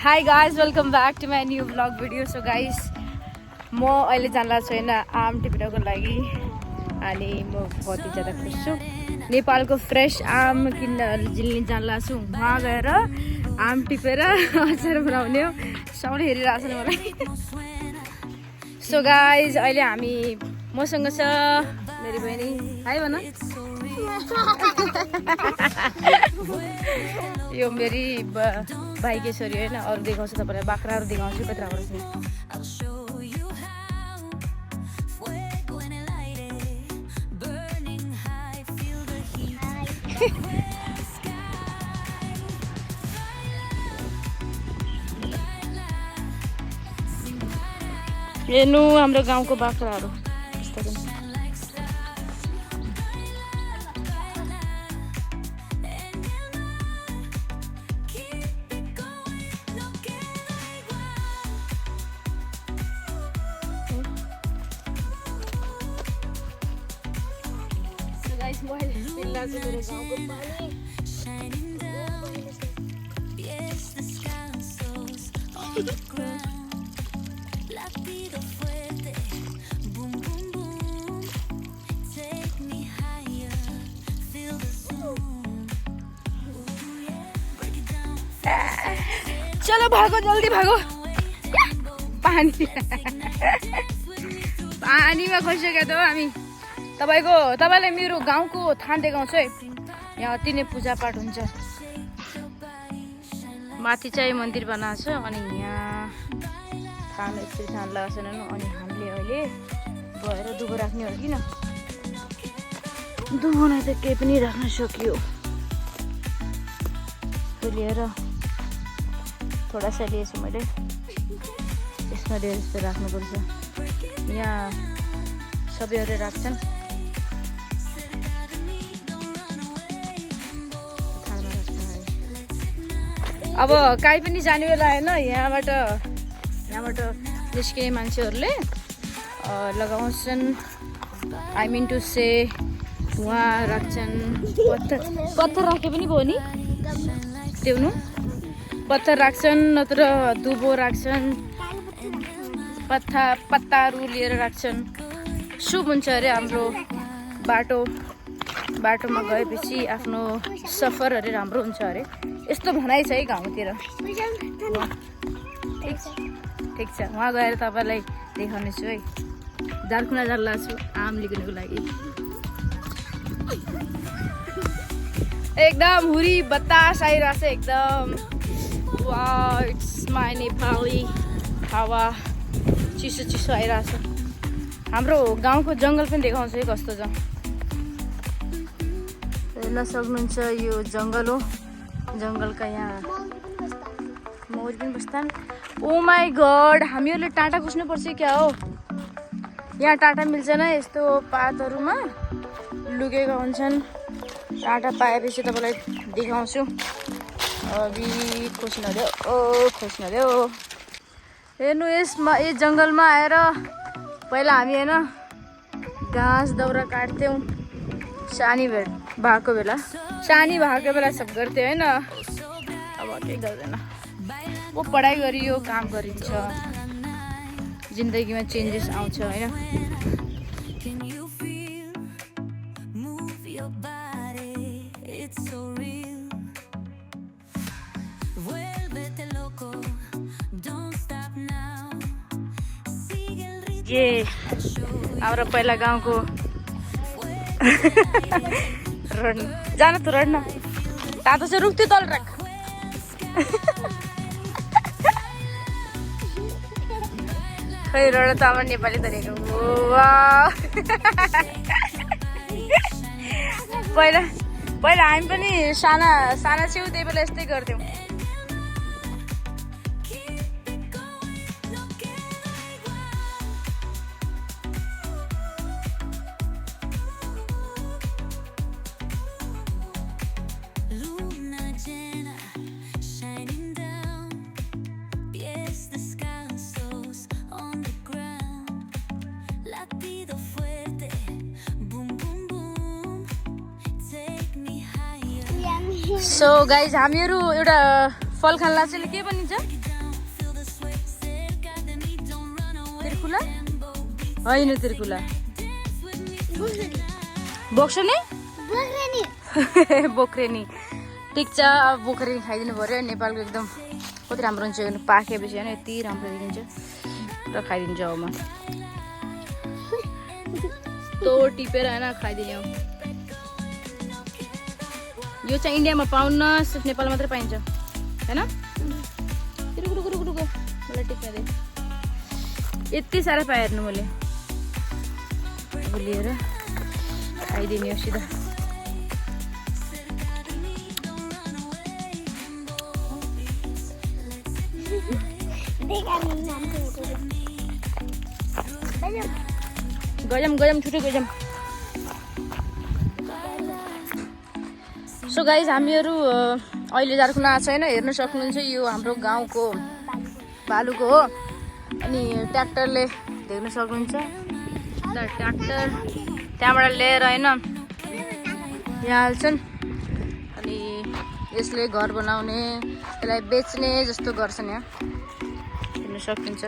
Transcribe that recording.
Hi guys, welcome back to my new vlog video. So guys, म अहिले जानला छैन आम टिप्नको लागि अनि म बहुत ही ज्यादा खुश छु। नेपालको फ्रेश आम किन्न जिल्ने जानला छु। वहाँ गएर आम टिपेर अचार बनाउने हो। सबैले हेरिरहेको छ मलाई। So guys, अहिले हामी मसँग छ मेरी बहिनी। हाय भन। यो मेरी भाइकी छोरी होइन, अरू देखाउँछु तपाईँलाई, बाख्राहरू देखाउँछु कति राम्रो छ। हेर्नु हाम्रो गाउँको बाख्राहरू चलो भागो, जल्दी भागो। पानीमा खसिसकेको त हामी। तपाईँलाई मेरो गाउँको थान देखाउँछु है। यहाँ अति नै पूजापाठ हुन्छ। माथि चाहिँ मन्दिर बनाएको छ अनि यहाँ थान यसरी थान लगाएको छैन। अनि हामीले अहिले गएर दुबो राख्ने हो किन दुबोलाई त केही पनि राख्न सकियो। लिएर थोडा सा लिएछु मैले, यसमा धेरै जस्तो राख्नुपर्छ। यहाँ सबैहरूले राख्छन्। अब काहीँ पनि जाने बेला होइन, यहाँबाट निस्किने मान्छेहरूले लगाउँछन्। आई मिन टु से उहाँ राख्छन्। पत्थर राखे पनि भयो नि त्योनु, पत्थर राख्छन् नत्र दुबो राख्छन्, पत्ताहरू लिएर राख्छन्। शुभ हुन्छ अरे हाम्रो बाटोमा गएपछि आफ्नो सफर अरे राम्रो हुन्छ अरे, यस्तो भनाइ छ है गाउँतिर। ठिक छ, वहाँ गएर तपाईँलाई देखाउने छु है। दार्कुना जाल्ला छु आम लिनुको लागि। एकदम हुरी बतास आइरहेको छ एकदम। वाह, इट्स माई नेपाली हावा। चिसो चिसो आइरहेको छ। हाम्रो गाउँको जङ्गल पनि देखाउँछु है कस्तो छ। हेर्न सक्नुहुन्छ यो जङ्गल हो। जङ्गलका यहाँ मौज पनि बस्छन्। ओ माई गड, हामीहरूले टाटा खोज्नुपर्छ क्या हो। यहाँ टाटा मिल्छन् यस्तो पातहरूमा लुकेका हुन्छन्। टाटा पाएपछि तपाईँलाई देखाउँछु। अभी खोज्न देऊ। हेर्नु यस जङ्गलमा आएर पहिला हामी होइन घाँस दाउरा काट्थ्यौँ। सानी भएको बेला सब गर्थ्यो होइन। अब केही गर्दैन। वो पढाइ गरियो, काम गरिन्छ, जिन्दगीमा चेन्जेस आउँछ होइन। ये हाम्रो पहिला गाउँको जान त रड्न तातो चाहिँ रुख्थ्यो तल राख। खै रड त अब नेपाली तरिका पहिला हामी पनि साना छेउ त्यही बेला यस्तै गर्थ्यौँ। सो गाइज हामीहरू एउटा फल खान लाग्छ के भनिन्छ तिर्कुला होइन तिर्कुला बोक्छ नि बोक्रेनी ठिक छ अब बोक्रेनी खाइदिनु पऱ्यो नेपालको एकदम कति राम्रो हुन्छ पाकेपछि होइन यति राम्रो देखिन्छ र खाइदिन्छु अब म तो टिपेर होइन खाइदिने हो यो चाहिँ इन्डियामा पाउन्न सिर्फ नेपालमा मात्रै पाइन्छ होइन मलाई टिप्न दे यति साह्रो पाएँ हेर्नु मैले अब लिएर खाइदिने हो सिधा गजम छुट्टै गजम सो गाइज हामीहरू अहिले झारखण्ड आएको छैन हेर्न सक्नुहुन्छ यो हाम्रो गाउँको बालुको हो अनि ट्र्याक्टरले देख्न सक्नुहुन्छ ट्र्याक्टर त्यहाँबाट लिएर होइन यहाँ हाल्छन् अनि यसले घर बनाउने यसलाई बेच्ने जस्तो गर्छन् यहाँ हेर्न सक्नुहुन्छ